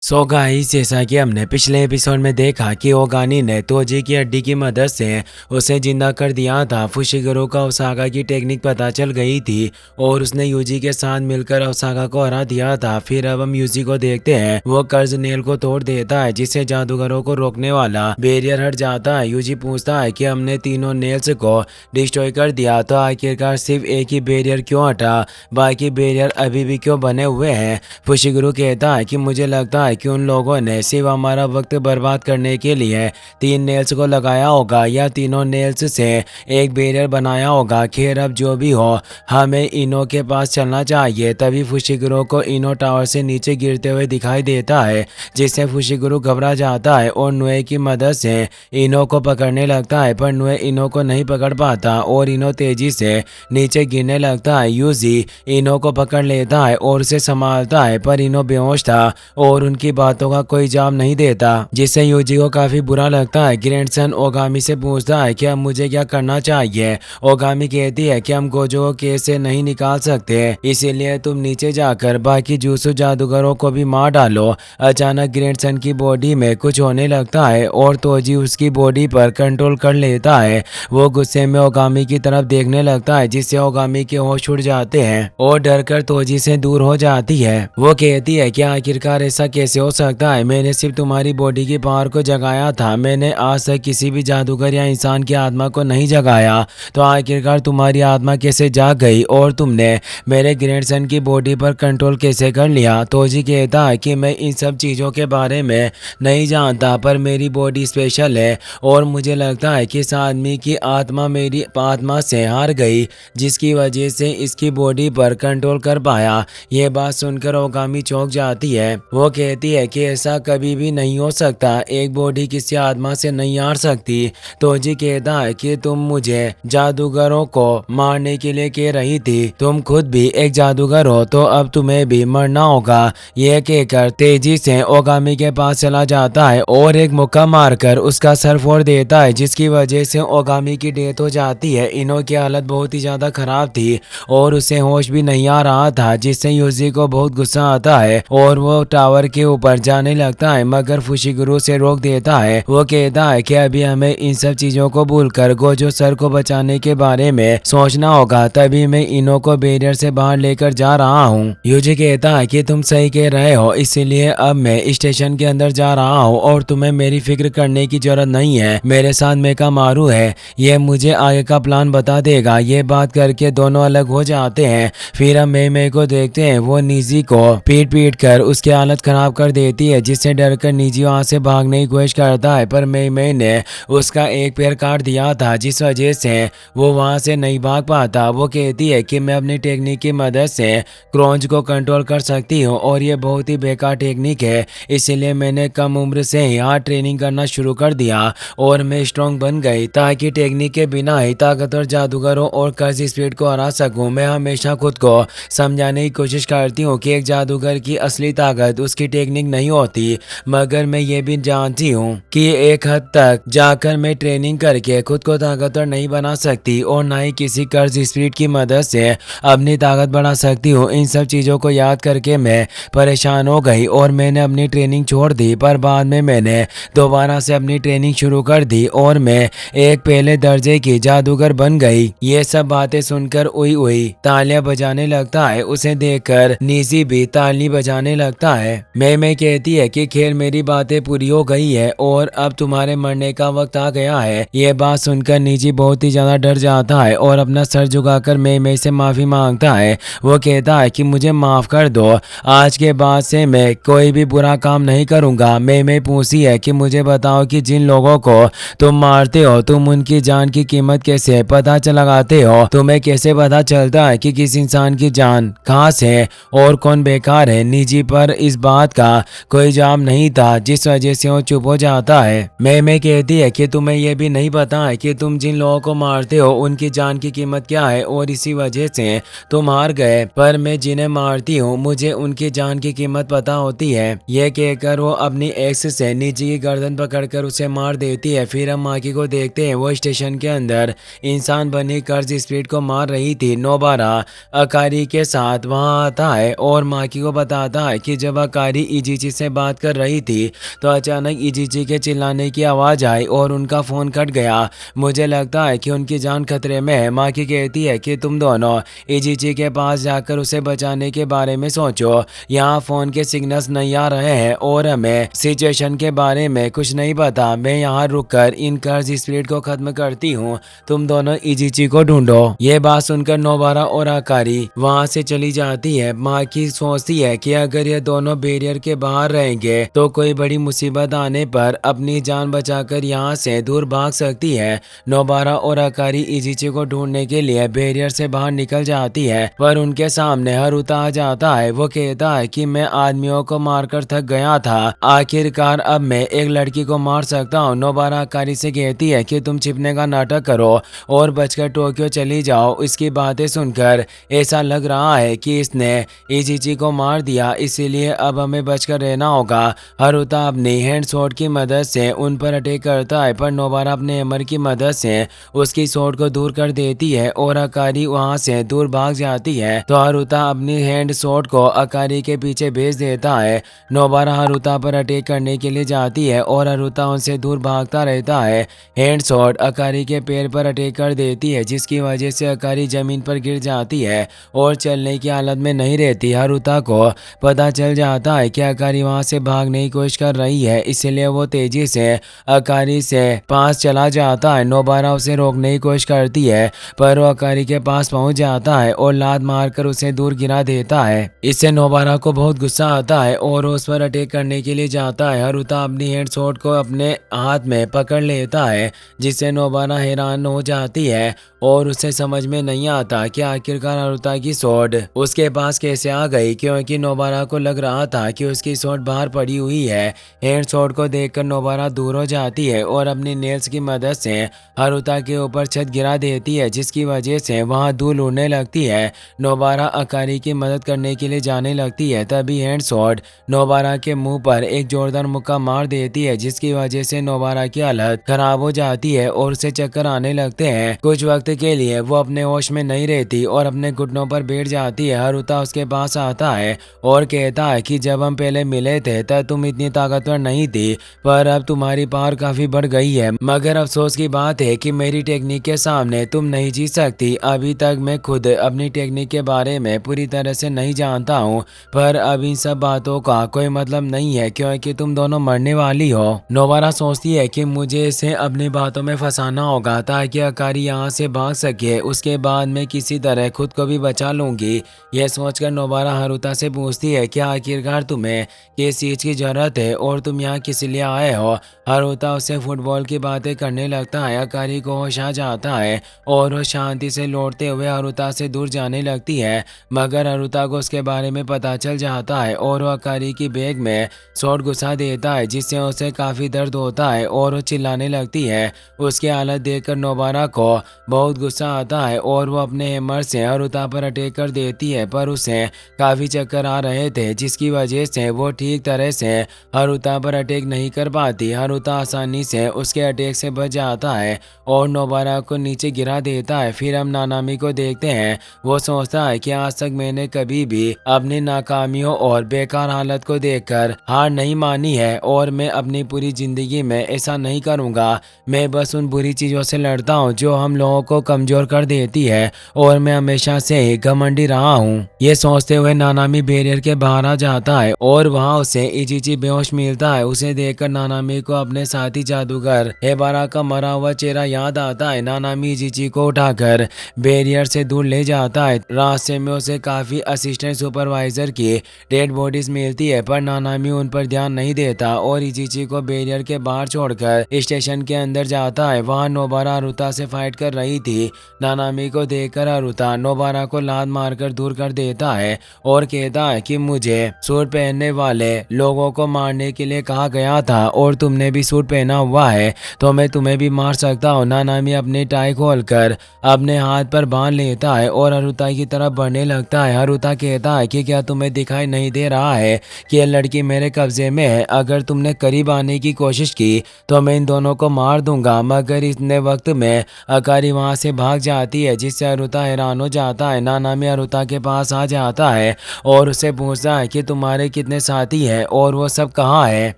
So guys, जैसा कि हमने पिछले एपिसोड में देखा कि ओगानी ने तोजी की हड्डी की मदद से उसे जिंदा कर दिया था। फुशिगुरु का ओसाका की टेक्निक पता चल गई थी और उसने यूजी के साथ मिलकर ओसाका को हरा दिया था। फिर अब हम यूजी को देखते हैं, वो कर्ज नेल को तोड़ देता है जिससे जादूगरों को रोकने वाला बैरियर हट जाता है। यूजी पूछता है कि हमने तीनों नेल्स को डिस्ट्रॉय कर दिया तो आखिरकार सिर्फ एक ही बैरियर क्यों हटा, बाकी बैरियर अभी भी क्यों बने हुए हैं। फुशिगुरु कहता है कि मुझे लगता है कि उन लोगों ने सिर्फ हमारा वक्त बर्बाद करने के लिए 3 नेल्स को लगाया होगा या तीनों नेल्स से एक बैरियर बनाया होगा। खैर, अब जो भी हो, हमें इनो के पास चलना चाहिए। तभी फुशिगुरु को इनो टावर से नीचे गिरते हुए दिखाई देता है, जिससे फुशिगुरु घबरा जाता है और नुए की मदद से इनो को पकड़ने लगता है, पर नुए इनो को नहीं पकड़ पाता और इनो तेजी से नीचे गिरने लगता है। यूजी इनो को पकड़ लेता है और उसे संभालता है, पर इनो बेहोश था और उनकी बातों का कोई जवाब नहीं देता, जिससे यूजी को काफी बुरा लगता है। ग्रैंडसन ओगामी से पूछता है कि अब मुझे क्या करना चाहिए। ओगामी कहती है कि हम गोजो को केस से नहीं निकाल सकते, इसीलिए तुम नीचे जाकर बाकी जूसु जादूगरों को भी मार डालो। अचानक ग्रैंडसन की बॉडी में कुछ होने लगता है और तोजी उसकी बॉडी पर कंट्रोल कर लेता है। वो गुस्से में ओगामी की तरफ देखने लगता है, जिससे ओगामी के होश उड़ जाते हैं और डरकर तोजी से दूर हो जाती है। वो कहती है कि आखिरकार ऐसा कैसे हो सकता है, मैंने सिर्फ तुम्हारी बॉडी की पावर को जगाया था, मैंने आज तक किसी भी जादूगर या इंसान की आत्मा को नहीं जगाया, तो आखिरकार तुम्हारी आत्मा कैसे जाग गई और तुमने मेरे ग्रैंडसन की बॉडी पर कंट्रोल कैसे कर लिया। तोजी कहता है कि मैं इन सब चीज़ों के बारे में नहीं जानता, पर मेरी बॉडी स्पेशल है और मुझे लगता है कि इस आदमी की आत्मा मेरी आत्मा से हार गई, जिसकी वजह से इसकी बॉडी पर कंट्रोल कर पाया। यह बात सुनकर ओगामी चौंक जाती है। वो कहती है कि ऐसा कभी भी नहीं हो सकता, एक बॉडी किसी आत्मा से नहीं हार सकती। तोजी कहता है कि तुम मुझे जादूगरों को मारने के लिए कह रही थी, तुम खुद भी एक जादूगर हो, तो अब तुम्हें भी मरना होगा। यह कहकर तेजी से ओगामी के पास चला जाता है और एक मुक्का मारकर उसका सर फोड़ देता है, जिसकी वजह से ओगामी की डेथ हो जाती है। इनो की हालत बहुत ही ज्यादा खराब थी और उसे होश भी नहीं आ रहा था, जिससे यूजी को बहुत गुस्सा आता है और वो टावर के ऊपर जाने लगता है, मगर फुशिगुरु से रोक देता है। वो कहता है कि अभी हमें इन सब चीजों को भूलकर गोजो सर को बचाने के बारे में सोचना होगा, तभी मैं इनो को बैरियर से बाहर लेकर जा रहा हूँ। यूजी कहता है कि तुम सही कह रहे हो, इसीलिए अब मैं स्टेशन के अंदर जा रहा हूँ और तुम्हें मेरी फिक्र करने की जरूरत नहीं है। मेरे साथ मेकामारू है, ये मुझे आगे का प्लान बता देगा। ये बात करके दोनों अलग हो जाते हैं। फिर हम मेई को देखते हैं, वो निजी को पीट पीट कर उसकी हालत खराब कर देती है, जिससे डरकर निजी वहां से भागने की कोशिश करता है, पर मेई ने उसका एक पैर काट दिया था, जिस वजह से वो वहां से नहीं भाग पाता। वो कहती है कि मैं अपनी टेक्निक की मदद से क्रोंज को कंट्रोल कर सकती हूँ और ये बहुत ही बेकार टेक्निक है, इसीलिए मैंने कम उम्र से ही हार्ड ट्रेनिंग करना शुरू कर दिया और मैं स्ट्रॉन्ग बन गई, ताकि टेक्निक के बिना ही ताकतवर जादूगरों और कर्ज स्पीड को हरा सकूं। मैं हमेशा खुद को समझाने की कोशिश करती हूँ कि एक जादूगर की असली ताकत उसकी टेक्निक नहीं होती, मगर मैं ये भी जानती हूँ कि एक हद तक जाकर मैं ट्रेनिंग करके खुद को ताकतवर नहीं बना सकती और ना ही किसी कर्ज स्पीड की मदद से अपनी ताकत बढ़ा सकती हूँ। इन सब चीज़ों को याद करके मैं परेशान हो गई और मैंने अपनी ट्रेनिंग छोड़ दी, पर बाद में मैंने दोबारा से अपनी ट्रेनिंग शुरू कर दी और मैं एक पहले दर्जे की जादूगर बन गई। ये सब बातें सुनकर उई उई तालियां बजाने लगता है। उसे देखकर निजी भी ताली बजाने लगता है। मैं कहती है कि खैर, मेरी बातें पूरी हो गई है और अब तुम्हारे मरने का वक्त आ गया है। ये बात सुनकर निजी बहुत ही ज्यादा डर जाता है और अपना सर झुकाकर मैं से माफी मांगता है। वो कहता है कि मुझे माफ कर दो, आज के बाद से मैं कोई भी बुरा काम नहीं करूंगा। मैं पूछती है कि मुझे बताओ कि जिन लोगों को तुम मारते हो, तुम उनकी जान की कीमत कैसे पता लगाते हो? तुम्हें कैसे पता चलता है कि किस इंसान की जान खास है और कौन बेकार है? निजी पर इस बात का कोई जवाब नहीं था, जिस वजह से वो चुप हो जाता है। मैं कहती है कि तुम्हें यह भी नहीं पता है कि तुम जिन लोगों को मारते हो उनकी जान की कीमत क्या है और इसी वजह से तुम हार गए, पर मैं जिन्हें मारती हूँ मुझे उनकी जान की कीमत पता होती है। यह कहकर वो अपनी एक्स से निजी की गर्दन पकड़कर उसे मार देती है। फिर हम माकी को देखते हैं, वो स्टेशन के अंदर इंसान बनी कर्ज स्पीड को मार रही थी। नोबारा अकारी के साथ वहां आता है और माकी को बताता है कि जब अकारी इजीची से बात कर रही थी तो अचानक इजीची के चिल्लाने की आवाज़ आई और उनका फ़ोन कट गया। मुझे लगता है कि उनकी जान खतरे में है। माकी कहती है कि तुम दोनों इजीची के पास जाकर उसे बचाने के बारे में सोचो। यहाँ फ़ोन के सिग्नल्स नहीं आ रहे हैं और हमें सिचुएशन के बारे में कुछ नहीं पता। मैं यहाँ रुककर इन कर्ज स्पिरिट को ख़त्म करती हूँ। तुम दोनों इजीची को ढूंढो। ये बात सुनकर नोबारा और आकारी वहाँ से चली जाती है। माकी सोचती है कि अगर ये दोनों बैरियर के बाहर रहेंगे तो कोई बड़ी मुसीबत आने पर अपनी जान बचाकर यहाँ से दूर भाग सकती है। नोबारा और आकारी इजीची को ढूंढने के लिए बैरियर से बाहर निकल जाती है पर उनके सामने हारुता आ जाता है। वो कहता है कि मैं आदमियों को मारकर थक गया था, आखिरकार अब मैं एक लड़की को मार सकता हूँ। नोबारा आकारी से कहती है कि तुम छिपने का नाटक करो और बचकर टोक्यो चली जाओ। इसकी बातें सुनकर ऐसा लग रहा है कि इसने इजीची को मार दिया, इसीलिए अब हमें बचकर रहना होगा। हारुता अपनी हैंड शॉट की मदद से उन पर अटैक करता है पर नोबारा अपने हैमर की मदद से उसकी शॉट को दूर कर देती है और आकारी वहां से दूर भाग जाती है। तो हारुता अपनी हैंड शॉट को आकारी के पीछे भेज देता है। नोबारा हारुता पर अटैक करने के लिए जाती है और हारुता उनसे दूर भागता रहता है। हैंड शॉट आकारी के पैर पर अटैक कर देती है जिसकी वजह से आकारी जमीन पर गिर जाती है और चलने की हालत में नहीं रहती। हारुता को पता चल जाता है कि आकारी वहां से भागने की कोशिश कर रही है, इसलिए वो तेजी से आकारी से पास चला जाता है। नोबारा उसे रोकने की कोशिश करती है पर वो आकारी के पास पहुंच जाता है और लात मारकर उसे दूर गिरा देता है। इससे नोबारा को बहुत गुस्सा आता है और उस पर अटैक करने के लिए जाता है। हारुता अपनी हैंड शॉट को अपने हाथ में पकड़ लेता है जिससे नोबारा हैरान हो जाती है और उसे समझ में नहीं आता कि आखिरकार हारुता की शॉट उसके पास कैसे आ गई, क्योंकि नोबारा को लग रहा था कि उसकी शॉट बाहर पड़ी हुई है। हैंड शॉट को देखकर नोबारा दूर हो जाती है और अपनी नेल्स की मदद से हारुता के ऊपर छत गिरा देती है जिसकी वजह से वहां धूल उड़ने लगती है। नोबारा आकारी की मदद करने के लिए जाने लगती है, तभी हैंड शॉट नोबारा के मुंह पर एक जोरदार मुक्का मार देती है जिसकी वजह से नोबारा की हालत खराब हो जाती है और उसे चक्कर आने लगते हैं। कुछ वक्त के लिए वो अपने होश में नहीं रहती और अपने घुटनों पर बैठ जाती है। हारुता उसके पास आता है और कहता है कि जब हम पहले मिले थे तब तुम इतनी ताकतवर नहीं थी पर अब तुम्हारी पावर काफी बढ़ गई है, मगर अफसोस की बात है कि मेरी टेक्निक के सामने तुम नहीं जीत सकती। अभी तक मैं खुद अपनी टेक्निक के बारे में पूरी तरह से नहीं जानता हूँ पर अब इन सब बातों का कोई मतलब नहीं है क्योंकि तुम दोनों मरने वाली हो। नोबारा सोचती है कि मुझे इसे अपनी बातों में फंसाना होगा ताकि आकारी यहाँ से भाग सके, उसके बाद मैं किसी तरह खुद को भी बचा लूंगी। यह सोचकर नोबारा हारुता से पूछती है कि आखिरकार तुम्हें किस चीज की जरूरत है और तुम यहाँ किस लिए आए हो। हारुता उससे फुटबॉल की बातें करने लगता है। आकारी को होश आ जाता है और वो शांति से लौटते हुए हारुता से दूर जाने लगती है, मगर हारुता को उसके बारे में पता चल जाता है और वो आकारी की बैग में शॉट घुसा देता है जिससे उसे काफी दर्द होता है और वो चिल्लाने लगती है। उसकी हालत देखकर नोबारा को बहुत गुस्सा आता है और वो अपने हैमर से हारुता पर अटैक कर देती है पर उसे काफी चक्कर आ रहे थे जिसकी वजह से वो ठीक तरह से हारुता पर अटैक नहीं कर पाती। हारुता आसानी से उसके अटैक से बच जाता है और नोबारा को नीचे गिरा देता है। फिर हम नानामी को देखते हैं। वो सोचता है कि आज तक मैंने कभी भी अपनी नाकामियों और बेकार हालत को देखकर हार नहीं मानी है और मैं अपनी पूरी जिंदगी में ऐसा नहीं करूँगा। मैं बस उन बुरी चीज़ों से लड़ता हूँ जो हम लोगों को कमज़ोर कर देती है और मैं हमेशा से ही घमंडी रहा हूँ। ये सोचते हुए नानामी बैरियर के बाहर आ जाता है और वहाँ उसे इजीची बेहोश मिलता है। उसे देखकर नानामी को अपने साथी जादूगर हेबारा का मरा हुआ चेहरा याद आता है। नानामी इजीची को उठाकर बैरियर से दूर ले जाता है। रास्ते में उसे काफ़ी असिस्टेंट सुपरवाइजर की डेड बॉडीज मिलती है पर नानामी उन पर ध्यान नहीं देता और इजीची को बैरियर के बाहर छोड़कर स्टेशन के अंदर जाता है। वहाँ नोबारा हारुता से फाइट कर रही थी। नानामी को देखकर हारुता नोबारा को लात मारकर दूर कर देता है और कहता है कि मुझे सूट पहनने वाले लोगों को मारने के लिए कहा गया था और तुमने भी सूट पहना हुआ है तो मैं तुम्हें भी मार सकता हूँ। नानामी अपनी टाई खोलकर अपने हाथ पर बांध लेता है और हारुता की तरफ बढ़ने लगता है। हारुता कहता है कि क्या तुम्हें दिखाई नहीं दे रहा है कि यह लड़की मेरे कब्जे में है, अगर तुमने करीब आने की कोशिश की तो मैं इन दोनों को मार दूंगा। मगर इतने वक्त में आकारी वहां से भाग जाती है जिससे हारुता हैरान हो जाता है। नानामी हारुता के पास आ जाता है और उससे पूछता है कि तुम्हारे कितने साथी हैं और वो सब कहाँ है।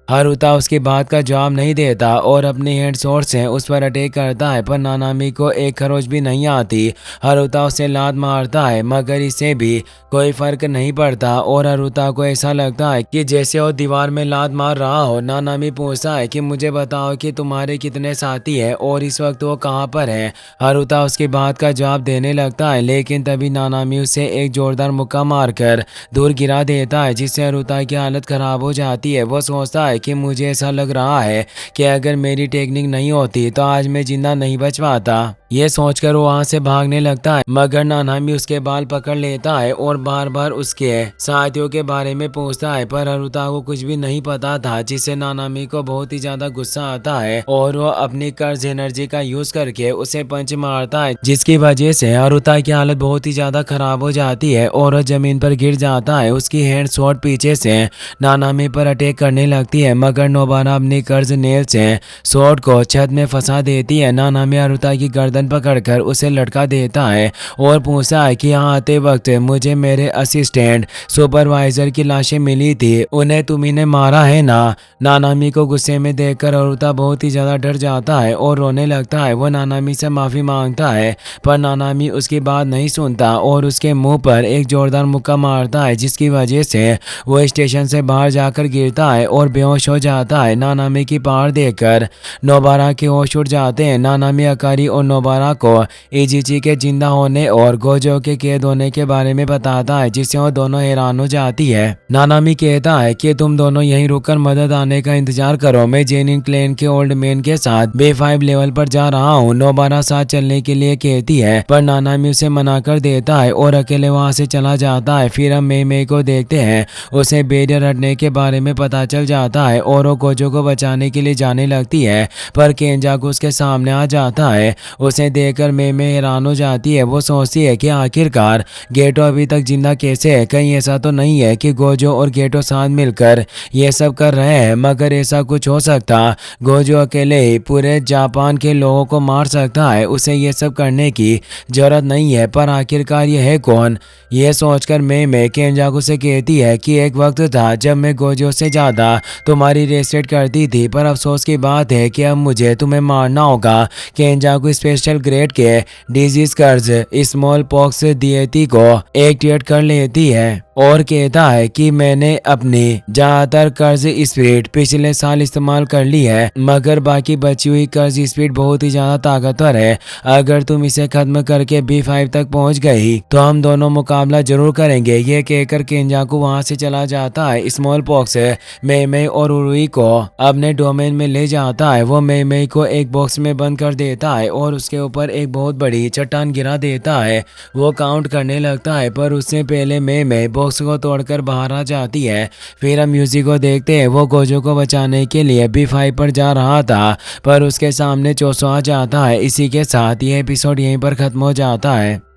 हारुता उसकी बात का जवाब नहीं देता और अपनी हैंड स्वॉर्ड से उस पर अटैक करता है, पर नानामी को एक खरोच भी नहीं आती। हारुता उसे लात मारता है मगर इसे भी कोई फर्क नहीं पड़ता और हारुता को ऐसा लगता है कि जैसे वो दीवार में लात मार रहा हो। नानामी पूछता है कि मुझे बताओ कि तुम्हारे कितने साथी हैं और इस वक्त वो कहाँ पर है। हारुता उसकी बात का जवाब देने लगता है, लेकिन तभी नानामी उसे एक जोरदार मुक्का मारकर दूर गिरा देता है, जिससे हारुता की हालत खराब हो जाती है। वो सोचता है कि मुझे ऐसा लग रहा है कि अगर मेरी टेक्निक नहीं होती तो आज मैं जिंदा नहीं बच पाता। ये सोचकर वो वहां से भागने लगता है, मगर नानामी उसके बाल पकड़ लेता है और बार बार उसके साथियों के बारे में पूछता है, पर हारुता को कुछ भी नहीं पता था, जिससे नानामी को बहुत ही ज्यादा गुस्सा आता है और वो अपनी कर्ज एनर्जी का यूज करके उसे पंच मारता है, जिसकी वजह से हारुता की हालत बहुत ही ज्यादा खराब हो जाती है और वो जमीन पर गिर जाता है। उसकी हैंड स्वॉर्ड पीछे से नानामी पर अटैक करने लगती है, मगर नोबारा अपनी कर्ज नेल से स्वॉर्ड को छत में फंसा देती है। नानामी हारुता की गर्दन पकड़कर उसे लटका देता है और पूछता है कि यहाँ आते वक्त मुझे मेरे असिस्टेंट सुपरवाइजर की लाशें मिली थी, उन्हें तुम्ही ने मारा है ना। नानामी को गुस्से में देखकर हारुता बहुत ही ज्यादा डर जाता है और रोने लगता है। वो नानामी से माफी मांगता है, पर नानामी उसकी बात नहीं सुनता और उसके मुंह पर एक जोरदार मुक्का मारता है, जिसकी वजह से वो स्टेशन से बाहर जाकर गिरता है और बेहोश हो जाता है। नानामी की पहाड़ देखकर नोबारा के होश उड़ जाते हैं। नानामी अकारी और नोबारा को इजिची के जिंदा होने और गोजो के कैद होने के बारे में बताता है, जिससे वो दोनों हैरान हो जाती है। नानामी कहता है कि तुम दोनों यहीं रुककर मदद आने का इंतजार करो, मैं जेनिन क्लैन के ओल्ड मैन के साथ B5 लेवल पर जा रहा हूँ। नोबारा साथ चलने के लिए कहती है, पर नानामी उसे मना कर देता है और अकेले वहाँ से चला जाता है। फिर हम मेई को देखते हैं, उसे बैरियर हटने के बारे में पता चल जाता है और वो गोजो को बचाने के लिए जाने लगती है, पर केंजाकू उसके सामने आ जाता है। उसे देखकर मेई हैरान हो जाती है। वो सोचती है कि आखिरकार गेटो अभी तक जिंदा कैसे है, कहीं ऐसा तो नहीं है कि गोजो और गेटो साथ मिलकर ये सब कर रहे हैं। मगर ऐसा कुछ हो सकता, गोजो अकेले ही पूरे जापान के लोगों को मार सकता है, उसे ये सब करने की जरूरत नहीं है। पर आखिरकार ये है कौन। ये सोचकर मेई केंजाकू से कहती है कि एक वक्त था जब मैं गोजो से ज्यादा तुम्हारी रेस्पेक्ट करती थी, पर अफसोस की बात है कि अब मुझे तुम्हें मारना होगा। केंजाकू स्पेशल ग्रेड के डिजीज कर्ज स्मॉल पॉक्स दिएती को एक्टिवेट कर लेती है और कहता है कि मैंने अपनी ज्यादातर कर्ज स्पीड पिछले साल इस्तेमाल कर ली है, मगर बाकी बची हुई कर्ज स्पीड बहुत ही ज्यादा ताकतवर है। अगर तुम इसे खत्म करके B5 तक पहुंच गई तो हम दोनों मुकाबला जरूर करेंगे। ये कहकर केंजाकू वहां से चला जाता है। स्मॉल पॉक्स मेई और उरुई को अपने डोमेन में ले जाता है। वो मेई को एक बॉक्स में बंद कर देता है और उसके ऊपर एक बहुत बड़ी चट्टान गिरा देता है। वो काउंट करने लगता है, पर उससे पहले मेई बॉक्स को तोड़कर बाहर आ जाती है। फिर हम म्यूजिक को देखते हैं, वो गोजो को बचाने के लिए B5 पर जा रहा था, पर उसके सामने चोसो आ जाता है। इसी के साथ ये एपिसोड यहीं पर खत्म हो जाता है।